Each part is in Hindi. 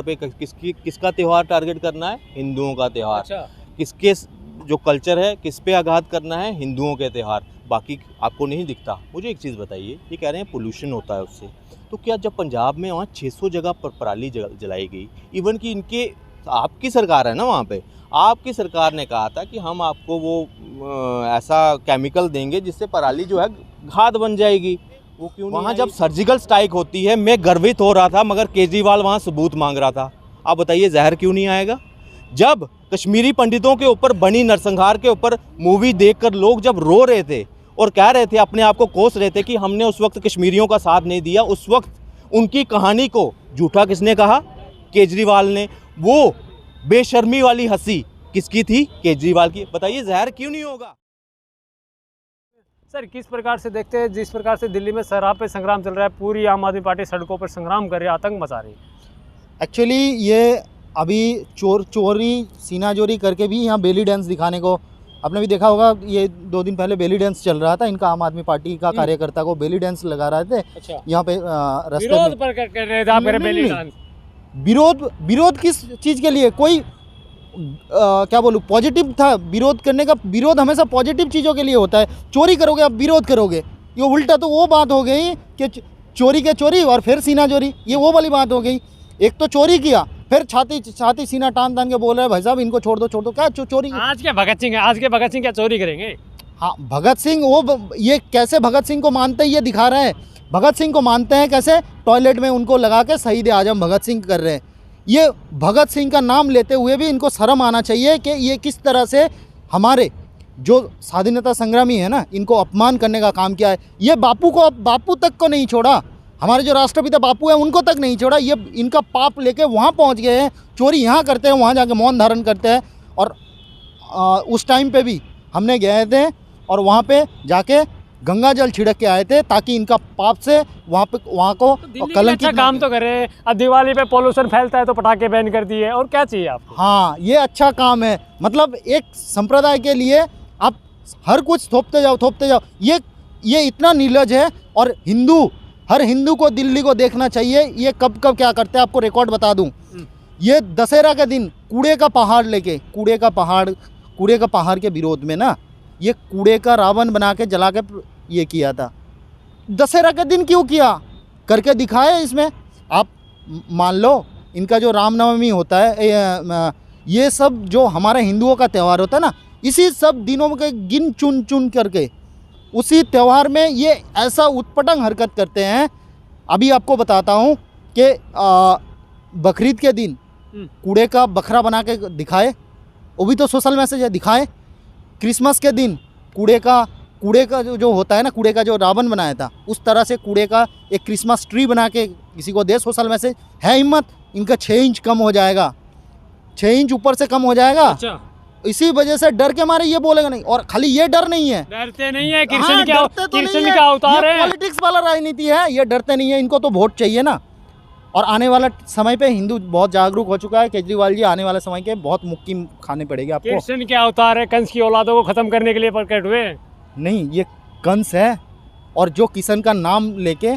पे किसका त्यौहार टारगेट करना है? हिंदुओं का त्यौहार। अच्छा। किसके जो कल्चर है किस पे आघात करना है? हिंदुओं के त्यौहार। बाकी आपको नहीं दिखता। मुझे एक चीज़ बताइए, ये कह रहे हैं पोल्यूशन होता है उससे, तो क्या जब पंजाब में वहाँ 600 जगह पर पराली जलाई गई, इवन कि इनके आपकी सरकार है ना वहाँ पे, आपकी सरकार ने कहा था कि हम आपको वो ऐसा केमिकल देंगे जिससे पराली जो है खाद बन जाएगी। वो क्यों नहीं? वहाँ जब सर्जिकल स्ट्राइक होती है मैं गर्वित हो रहा था, मगर केजरीवाल वहाँ सबूत मांग रहा था। आप बताइए जहर क्यों नहीं आएगा? जब कश्मीरी पंडितों के ऊपर बनी नरसंहार के ऊपर मूवी देखकर लोग जब रो रहे थे और कह रहे थे, अपने आप को कोस रहे थे कि हमने उस वक्त कश्मीरियों का साथ नहीं दिया, उस वक्त उनकी कहानी को झूठा किसने कहा? केजरीवाल ने। वो बेशर्मी वाली हंसी किसकी थी? केजरीवाल की। बताइए जहर क्यों नहीं होगा? सर किस प्रकार से देखते हैं, जिस प्रकार से दिल्ली में शराब पे संग्राम चल रहा है, पूरी आम आदमी पार्टी सड़कों पर संग्राम कर रही है, आतंक मचा रही है। एक्चुअली ये अभी चोरी सीनाजोरी करके भी यहाँ बेली डांस दिखाने को, आपने भी देखा होगा, ये 2 दिन पहले बेली डांस चल रहा था इनका, आम आदमी पार्टी का कार्यकर्ता को बेली डांस लगा रहे थे। अच्छा। यहाँ पे रास्ते में विरोध पर कर रहे थे आप मेरे बेली डांस। विरोध किस चीज़ के लिए? कोई क्या बोलूँ, पॉजिटिव था विरोध करने का। विरोध हमेशा पॉजिटिव चीज़ों के लिए होता है। चोरी करोगे आप विरोध करोगे, ये उल्टा तो वो बात हो गई कि चोरी के चोरी और फिर सीना चोरी, ये वो वाली बात हो गई। एक तो चोरी किया, फिर छाती सीना टान के बोल रहे हैं भाई साहब इनको छोड़ दो। क्या चोरी? आज के भगत सिंह है, आज के भगत सिंह क्या चोरी करेंगे? हाँ, भगत सिंह वो ये कैसे भगत सिंह को मानते हैं ये दिखा रहे हैं। भगत सिंह को मानते हैं कैसे? टॉयलेट में उनको लगा के शहीद आजम भगत सिंह कर रहे हैं। ये भगत सिंह का नाम लेते हुए भी इनको शर्म आना चाहिए कि ये किस तरह से हमारे जो स्वाधीनता संग्रामी है ना, इनको अपमान करने का काम किया है। ये बापू तक को नहीं छोड़ा, हमारे जो राष्ट्रपिता बापू हैं उनको तक नहीं छोड़ा। ये इनका पाप लेके वहाँ पहुँच गए हैं, चोरी यहाँ करते हैं, वहाँ जाके मौन धारण करते हैं। और उस टाइम पे भी हमने गए थे और वहाँ पे जाके गंगा जल छिड़क के आए थे ताकि इनका पाप से वहाँ को कलंकित। अच्छा काम तो करे। अब दिवाली पे पोल्यूशन फैलता है तो पटाखे बैन कर दिए, और क्या चाहिए आपको? हाँ, ये अच्छा काम है। मतलब एक संप्रदाय के लिए आप हर कुछ थोपते जाओ। ये इतना निर्लज है। और हर हिंदू को दिल्ली को देखना चाहिए ये कब क्या करते हैं। आपको रिकॉर्ड बता दूं, ये दशहरा के दिन कूड़े का पहाड़ लेके, कूड़े का पहाड़ के विरोध में ना, ये कूड़े का रावण बना के जला के ये किया था। दशहरा के दिन क्यों किया? करके दिखाए इसमें। आप मान लो इनका जो रामनवमी होता है, ये सब जो हमारे हिंदुओं का त्यौहार होता है ना, इसी सब दिनों के गिन चुन करके उसी त्यौहार में ये ऐसा उत्पटंग हरकत करते हैं। अभी आपको बताता हूँ कि बकरीद के दिन कूड़े का बकरा बना के दिखाए, वो भी तो सोशल मैसेज है, दिखाए। क्रिसमस के दिन कूड़े का जो होता है ना, कूड़े का जो रावण बनाया था, उस तरह से कूड़े का एक क्रिसमस ट्री बना के किसी को दे, सोशल मैसेज है। हिम्मत इनका 6 इंच कम हो जाएगा, 6 इंच ऊपर से कम हो जाएगा। अच्छा। इसी वजह से डर के मारे ये बोलेगा नहीं। और खाली ये डर नहीं है, डरते नहीं है। कृष्ण हाँ, क्या अवतार है? पॉलिटिक्स वाला राजनीति है, ये डरते नहीं है। इनको तो वोट चाहिए ना। और आने वाला समय पे हिंदू बहुत जागरूक हो चुका है। केजरीवाल जी, आने वाले समय के बहुत मुक्की खाने पड़ेगी आपको। कृष्ण क्या अवतार है? कंस की औलादों को खत्म करने के लिए प्रकट हुए? नहीं, ये कंस है। और जो किशन का नाम लेके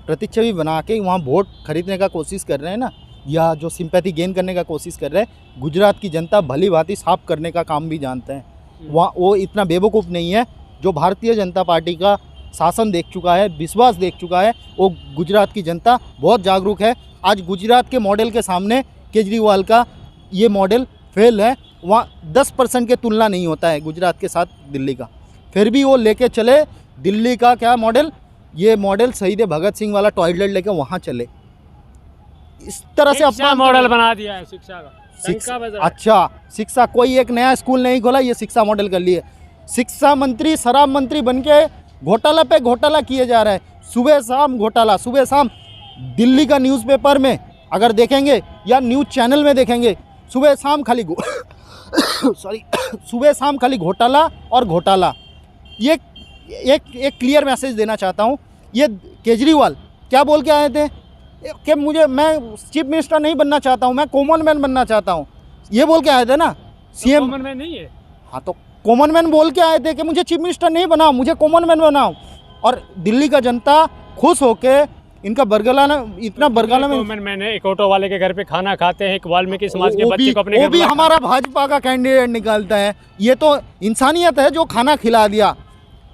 प्रतिच्छवि बना के वहाँ वोट खरीदने का कोशिश कर रहे हैं ना, या जो सिंपैथी गेन करने का कोशिश कर रहे हैं, गुजरात की जनता भली भांति साफ करने का काम भी जानते हैं। वहाँ वो इतना बेवकूफ़ नहीं है। जो भारतीय जनता पार्टी का शासन देख चुका है, विश्वास देख चुका है, वो गुजरात की जनता बहुत जागरूक है। आज गुजरात के मॉडल के सामने केजरीवाल का ये मॉडल फेल है। वहाँ 10% के तुलना नहीं होता है गुजरात के साथ दिल्ली का। फिर भी वो लेके चले दिल्ली का क्या मॉडल, ये मॉडल शहीद भगत सिंह वाला टॉयलेट लेके वहाँ चले। इस तरह से अपना मॉडल बना दिया है शिक्षा का। अच्छा, शिक्षा कोई एक नया स्कूल नहीं खोला, ये शिक्षा मॉडल कर लिए। शिक्षा मंत्री शराब मंत्री बनके घोटाला पे घोटाला किए जा रहे हैं। सुबह शाम घोटाला, सुबह शाम दिल्ली का न्यूज़पेपर में अगर देखेंगे या न्यूज़ चैनल में देखेंगे, सुबह शाम खाली सुबह शाम खाली घोटाला और घोटाला। ये एक क्लियर मैसेज देना चाहता हूँ। ये केजरीवाल क्या बोल के आए थे कि मैं चीफ मिनिस्टर नहीं बनना चाहता हूँ, मैं कॉमन मैन बनना चाहता हूँ, ये बोल के आए थे ना। सीएम कॉमन मैन नहीं है। हाँ, तो कॉमन मैन बोल के आए थे कि मुझे चीफ मिनिस्टर नहीं बनाओ, मुझे कॉमन मैन बनाओ। और दिल्ली का जनता खुश होके इनका बरगला ना इतना बरगला में मैंने एक ऑटो वाले के घर पे खाना खाते हैं, एक वाल्मीकि समाज के वो बच्चे भी को अपने वो घर भी बुलाया। हमारा भाजपा का कैंडिडेट निकालता है। ये तो इंसानियत है जो खाना खिला दिया,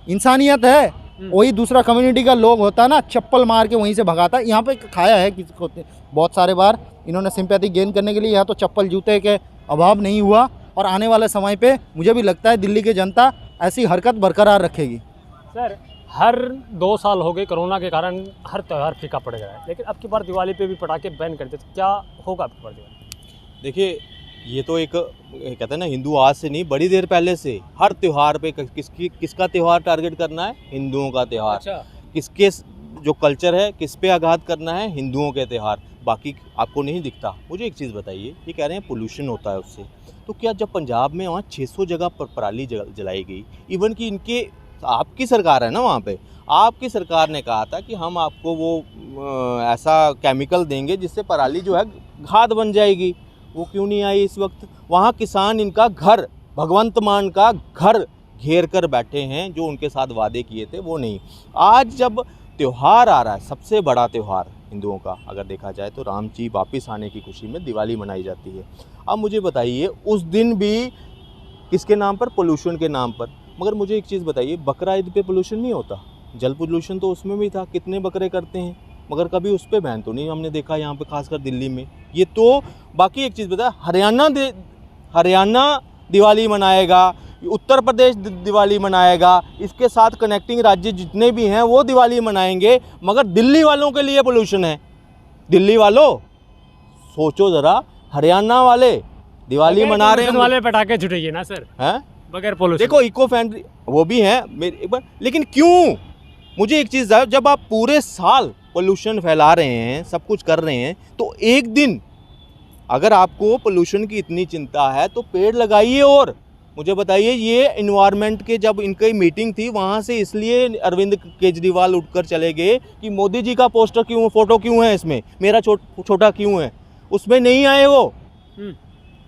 इंसानियत है। वही दूसरा कम्युनिटी का लोग होता है ना, चप्पल मार के वहीं से भगाता। यहाँ पे खाया है किसी को बहुत सारे बार, इन्होंने सिंपैथी गेन करने के लिए। यहाँ तो चप्पल जूते के अभाव नहीं हुआ, और आने वाले समय पे मुझे भी लगता है दिल्ली की जनता ऐसी हरकत बरकरार रखेगी। सर हर 2 साल हो गए कोरोना के कारण हर त्यौहार फीका पड़ गया है, लेकिन अब की बार दिवाली पे भी पटाखे बैन कर देते, क्या होगा अब की बार दिवाली? देखिए, ये तो एक कहते हैं ना, हिंदू आज से नहीं, बड़ी देर पहले से हर त्यौहार पे किसका त्यौहार टारगेट करना है? हिंदुओं का त्यौहार। अच्छा, किसके जो कल्चर है किस पे आघात करना है? हिंदुओं के त्यौहार। बाकी आपको नहीं दिखता। मुझे एक चीज़ बताइए, ये कह रहे हैं पोल्यूशन होता है उससे, तो क्या जब पंजाब में वहाँ 600 जगह पर पराली जलाई गई, इवन कि इनके आपकी सरकार है ना वहाँ पे, आपकी सरकार ने कहा था कि हम आपको वो ऐसा केमिकल देंगे जिससे पराली जो है खाद बन जाएगी, वो क्यों नहीं आई इस वक्त? वहाँ किसान इनका घर, भगवंत मान का घर घेर कर बैठे हैं, जो उनके साथ वादे किए थे वो नहीं। आज जब त्यौहार आ रहा है, सबसे बड़ा त्यौहार हिंदुओं का अगर देखा जाए तो राम जी वापिस आने की खुशी में दिवाली मनाई जाती है। अब मुझे बताइए, उस दिन भी किसके नाम पर? पोल्यूशन के नाम पर। मगर मुझे एक चीज़ बताइए, बकरा ईद पे पोल्यूशन नहीं होता? जल पोल्यूशन तो उसमें भी था, कितने बकरे करते हैं, मगर कभी उस पर बैन तो नहीं हमने देखा यहाँ पे, खासकर दिल्ली में। ये तो बाकी एक चीज़ बता, हरियाणा दिवाली मनाएगा, उत्तर प्रदेश दिवाली मनाएगा, इसके साथ कनेक्टिंग राज्य जितने भी हैं वो दिवाली मनाएंगे, मगर दिल्ली वालों के लिए पोल्यूशन है। दिल्ली वालों सोचो ज़रा, हरियाणा वाले दिवाली मना रहे हैं, वाले पटाखे छुटेंगे ना सर, हैं बगैर पोल्यूशन। देखो इको फ्रेंडली वो भी हैं मेरे एक बार, लेकिन क्यों? मुझे एक चीज़ है, जब आप पूरे साल पोल्यूशन फैला रहे हैं, सब कुछ कर रहे हैं, तो एक दिन अगर आपको पोल्यूशन की इतनी चिंता है तो पेड़ लगाइए। और मुझे बताइए, ये इन्वायरमेंट के जब इनकी मीटिंग थी वहाँ से इसलिए अरविंद केजरीवाल उठकर चले गए कि मोदी जी का पोस्टर क्यों, फोटो क्यों है इसमें, मेरा छोटा क्यों है, उसमें नहीं आए वो।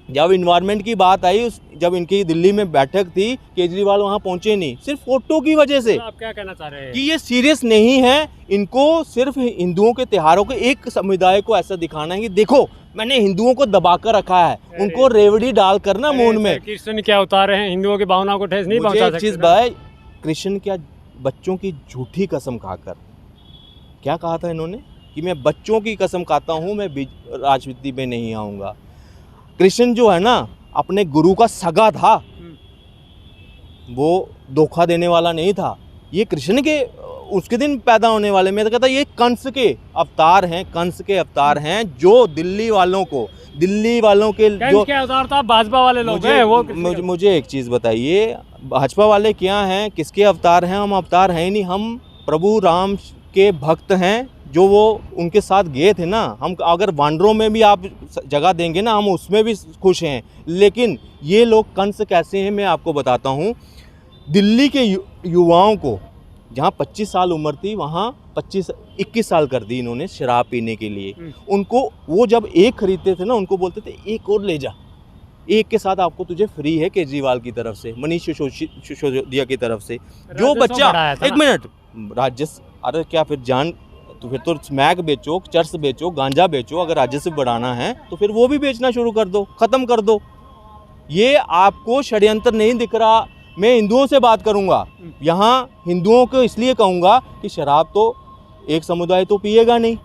जब इन्वायरमेंट की बात आई, जब इनकी दिल्ली में बैठक थी, केजरीवाल वहाँ पहुँचे नहीं, सिर्फ फोटो की वजह से। तो आप क्या कहना चाह रहे हैं कि ये सीरियस नहीं है, इनको सिर्फ हिंदुओं के त्योहारों के एक समुदाय को ऐसा दिखाना है कि देखो मैंने हिंदुओं को दबाकर रखा है, उनको रेवड़ी डाल कर ना मून में। कृष्ण क्या उतारे हैं, हिंदुओं की भावनाओं को ठेस नहीं मुझे पहुंचा एक सकते चीज़ भाई, कृष्ण क्या बच्चों की झूठी कसम खाकर, क्या कहा था इन्होंने कि मैं बच्चों की कसम खाता हूँ, मैं राजनीति में नहीं आऊँगा। कृष्ण जो है ना, अपने गुरु का सगा था, वो धोखा देने वाला नहीं था। ये कृष्ण के उसके दिन पैदा होने वाले, मैं तो कहता ये कंस के अवतार हैं, कंस के अवतार हैं, जो दिल्ली वालों के जो क्या अवतार था, भाजपा वाले लोग हैं वो। मुझे एक चीज़ बताइए, भाजपा वाले क्या हैं, किसके अवतार हैं? हम अवतार हैं नहीं, हम प्रभु राम के भक्त हैं, जो वो उनके साथ गए थे ना। हम अगर वानरों में भी आप जगह देंगे ना, हम उसमें भी खुश हैं। लेकिन ये लोग कंस कैसे हैं मैं आपको बताता हूँ। दिल्ली के युवाओं को जहाँ 25 साल उम्र थी, वहाँ 21 साल कर दी इन्होंने शराब पीने के लिए। उनको वो जब एक खरीदते थे ना, उनको बोलते थे एक और ले जा, एक के साथ आपको तुझे फ्री है, केजरीवाल की तरफ से, मनीष सिसोदिया की तरफ से। जो बच्चा एक मिनट राजस्व, अरे क्या फिर जान, तो फिर तो स्मैक बेचो, चर्स बेचो, गांजा बेचो, अगर राजस्व बढ़ाना है तो फिर वो भी बेचना शुरू कर दो, ख़त्म कर दो। ये आपको षड्यंत्र नहीं दिख रहा? मैं हिंदुओं से बात करूंगा, यहाँ हिंदुओं को इसलिए कहूँगा कि शराब तो एक समुदाय तो पिएगा नहीं,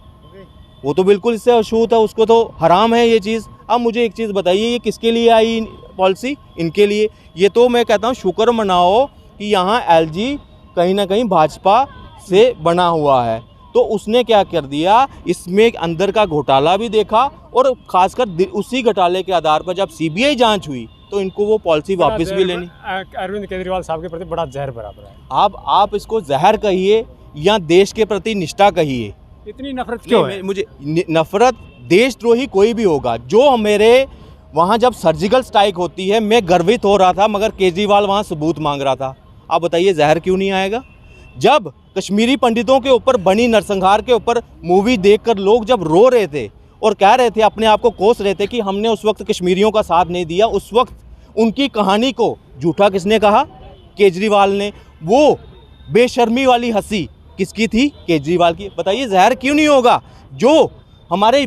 वो तो बिल्कुल इससे अछूत है, उसको तो हराम है ये चीज़। अब मुझे एक चीज़ बताइए, ये किसके लिए आई पॉलिसी? इनके लिए। ये तो मैं कहता हूँ शुक्र मनाओ कि यहाँ एलजी कहीं ना कहीं भाजपा से बना हुआ है। तो उसने क्या कर दिया, इसमें अंदर का घोटाला भी देखा, और खासकर उसी घोटाले के आधार पर जब सीबीआई जांच हुई तो इनको वो पॉलिसी वापस भी लेनी। अरविंद केजरीवाल साहब के प्रति बड़ा जहर बराबर है। आप इसको जहर कहिए या देश के प्रति निष्ठा कहिए, इतनी नफरत क्यों है? मुझे नफरत, देशद्रोही कोई भी होगा। जो मेरे वहाँ जब सर्जिकल स्ट्राइक होती है, मैं गर्वित हो रहा था, मगर केजरीवाल वहाँ सबूत मांग रहा था। आप बताइए जहर क्यों नहीं आएगा? जब कश्मीरी पंडितों के ऊपर बनी नरसंहार के ऊपर मूवी देखकर लोग जब रो रहे थे और कह रहे थे, अपने आप को कोस रहे थे कि हमने उस वक्त कश्मीरियों का साथ नहीं दिया, उस वक्त उनकी कहानी को झूठा किसने कहा? केजरीवाल ने। वो बेशर्मी वाली हंसी किसकी थी? केजरीवाल की। बताइए जहर क्यों नहीं होगा? जो हमारे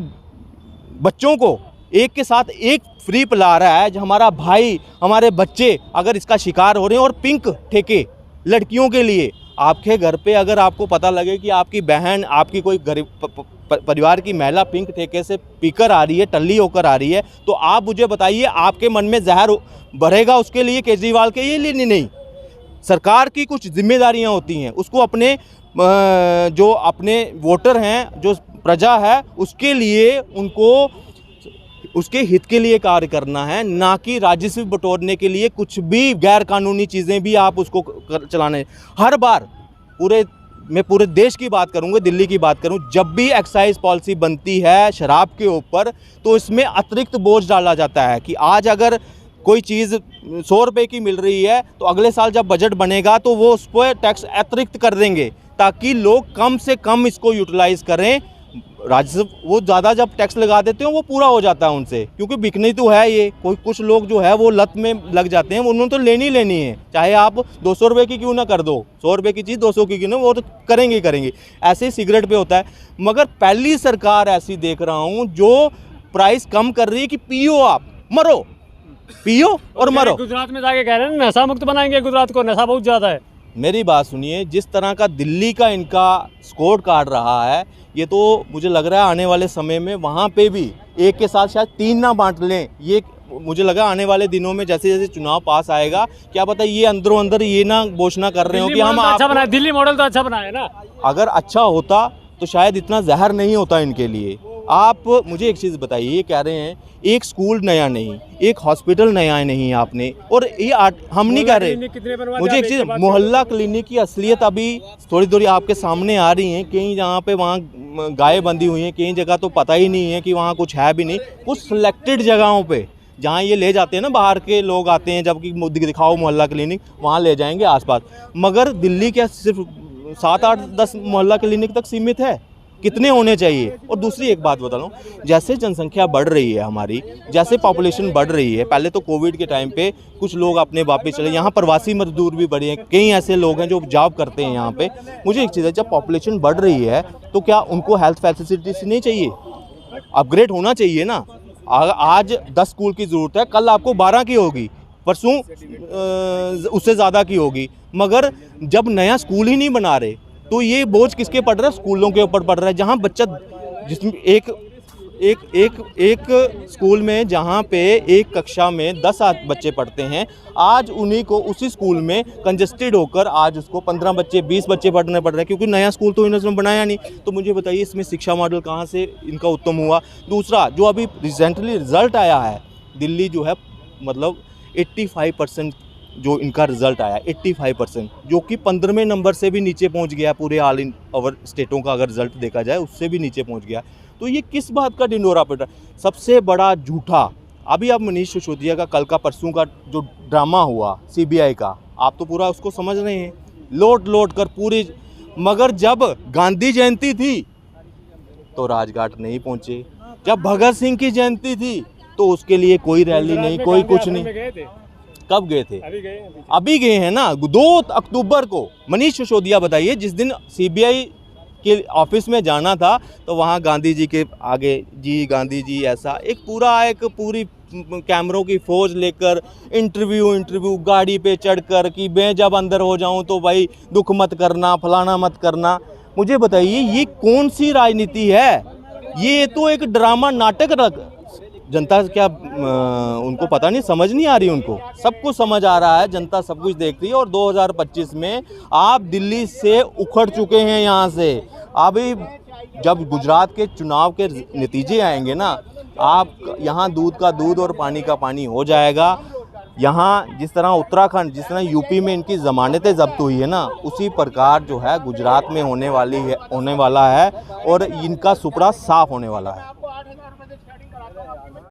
बच्चों को एक के साथ एक फ्री पिला रहा है, जो हमारा भाई, हमारे बच्चे अगर इसका शिकार हो रहे हैं, और पिंक ठेके लड़कियों के लिए, आपके घर पे अगर आपको पता लगे कि आपकी बहन, आपकी कोई गरीब परिवार की महिला पिंक ठेके से पीकर आ रही है, टल्ली होकर आ रही है, तो आप मुझे बताइए आपके मन में जहर भरेगा उसके लिए केजरीवाल के लिए? नहीं। सरकार की कुछ जिम्मेदारियां होती हैं, उसको अपने जो अपने वोटर हैं, जो प्रजा है, उसके लिए उनको उसके हित के लिए कार्य करना है, ना कि राजस्व बटोरने के लिए कुछ भी गैर कानूनी चीज़ें भी आप उसको चलाने। हर बार मैं पूरे देश की बात करूँगा, दिल्ली की बात करूँ, जब भी एक्साइज पॉलिसी बनती है शराब के ऊपर, तो इसमें अतिरिक्त बोझ डाला जाता है कि आज अगर कोई चीज़ 100 रुपये की मिल रही है, तो अगले साल जब बजट बनेगा तो वो उस पर टैक्स अतिरिक्त कर देंगे, ताकि लोग कम से कम इसको यूटिलाइज़ करें। राजस्व वो ज़्यादा जब टैक्स लगा देते हैं वो पूरा हो जाता है उनसे, क्योंकि बिकनी तो है ये। कुछ लोग जो है वो लत में लग जाते हैं, उन्होंने तो लेनी है, चाहे आप 200 रुपये की क्यों ना कर दो, 100 रुपये की चीज़ 200 की क्यों ना, वो तो करेंगे। ऐसे ही सिगरेट पे होता है। मगर पहली सरकार ऐसी देख रहा हूँ जो प्राइस कम कर रही है कि पियो, आप मरो, पियो और मरो। गुजरात में जाके कह रहे हैं नशा मुक्त बनाएंगे गुजरात को, नशा बहुत ज़्यादा है। मेरी बात सुनिए, जिस तरह का दिल्ली का इनका स्कोर कार्ड रहा है, ये तो मुझे लग रहा है आने वाले समय में वहाँ पे भी एक के साथ शायद 3 ना बांट लें। ये मुझे लगा आने वाले दिनों में जैसे जैसे चुनाव पास आएगा, क्या पता ये अंदरों अंदर ये ना घोषणा कर रहे हो कि हम अच्छा बनाए, दिल्ली मॉडल तो अच्छा बनाया ना। अगर अच्छा होता तो शायद इतना जहर नहीं होता इनके लिए। आप मुझे एक चीज़ बताइए, ये कह रहे हैं एक स्कूल नया नहीं, एक हॉस्पिटल नया नहीं आपने, और ये हम नहीं कह रहे। मुझे एक चीज़, मोहल्ला क्लिनिक की असलियत अभी थोड़ी थोड़ी आपके सामने आ रही है। कहीं जहाँ पे वहाँ गायें बंधी हुई हैं, कई जगह तो पता ही नहीं है कि वहाँ कुछ है भी नहीं। कुछ सिलेक्टेड जगहों पे जहाँ ये ले जाते हैं ना, बाहर के लोग आते हैं, जबकि दिखाओ मोहल्ला क्लिनिक, वहाँ ले जाएंगे आसपास। मगर दिल्ली क्या सिर्फ 7, 8, 10 मोहल्ला क्लिनिक तक सीमित है? कितने होने चाहिए? और दूसरी एक बात बता रहा हूँ, जैसे जनसंख्या बढ़ रही है हमारी, जैसे पॉपुलेशन बढ़ रही है, पहले तो कोविड के टाइम पे कुछ लोग अपने वापस चले, यहाँ प्रवासी मजदूर भी बढ़े हैं, कई ऐसे लोग हैं जो जॉब करते हैं यहाँ पे। मुझे एक चीज़ है, जब पॉपुलेशन बढ़ रही है तो क्या उनको हेल्थ फैसिलिटीज नहीं चाहिए? अपग्रेड होना चाहिए ना। आज 10 स्कूल की ज़रूरत है, कल आपको 12 की होगी, परसों उससे ज़्यादा की होगी। मगर जब नया स्कूल ही नहीं बना रहे तो ये बोझ किसके पड़ रहा है? स्कूलों के ऊपर पड़ रहा है। जहाँ बच्चा, जिसमें एक स्कूल में जहाँ पे एक कक्षा में 10 बच्चे पढ़ते हैं, आज उन्हीं को उसी स्कूल में कंजस्टेड होकर आज उसको 15 बच्चे, 20 बच्चे पढ़ने पड़ रहे हैं, क्योंकि नया स्कूल तो इन्होंने बनाया नहीं। तो मुझे बताइए इसमें शिक्षा मॉडल कहाँ से इनका उत्तम हुआ? दूसरा, जो अभी रिसेंटली रिजल्ट आया है, दिल्ली जो है मतलब 85% जो इनका रिजल्ट आया 85%, जो कि 15वें नंबर से भी नीचे पहुंच गया पूरे ऑल इन ओवर स्टेटों का अगर रिजल्ट देखा जाए, उससे भी नीचे पहुंच गया। तो ये किस बात का ढिंढोरा पिट रहा है? सबसे बड़ा झूठा, अभी आप मनीष सिसोदिया का कल का परसों का जो ड्रामा हुआ सीबीआई का, आप तो पूरा उसको समझ रहे हैं, लोट कर पूरी। मगर जब गांधी जयंती थी तो राजघाट नहीं पहुँचे, जब भगत सिंह की जयंती थी तो उसके लिए कोई रैली नहीं, कोई कुछ नहीं। कब गए थे? अभी गए हैं ना, 2 अक्टूबर को। मनीष सिसोदिया बताइए, जिस दिन सीबीआई के ऑफिस में जाना था तो वहाँ गांधी जी के आगे, जी गांधी जी, ऐसा एक पूरी कैमरों की फौज लेकर इंटरव्यू गाड़ी पे चढ़कर कि मैं जब अंदर हो जाऊं तो भाई दुख मत करना, फलाना मत करना। मुझे बताइए ये कौन सी राजनीति है? ये तो एक ड्रामा नाटक जनता क्या उनको पता नहीं, समझ नहीं आ रही? उनको सब कुछ समझ आ रहा है, जनता सब कुछ देख रही है। और 2025 में आप दिल्ली से उखड़ चुके हैं यहाँ से। अभी जब गुजरात के चुनाव के नतीजे आएंगे ना, आप यहाँ दूध का दूध और पानी का पानी हो जाएगा। यहाँ जिस तरह उत्तराखंड, जिस तरह यूपी में इनकी ज़मानतें जब्त हुई है ना, उसी प्रकार जो है गुजरात में होने वाला है, और इनका सुपड़ा साफ होने वाला है।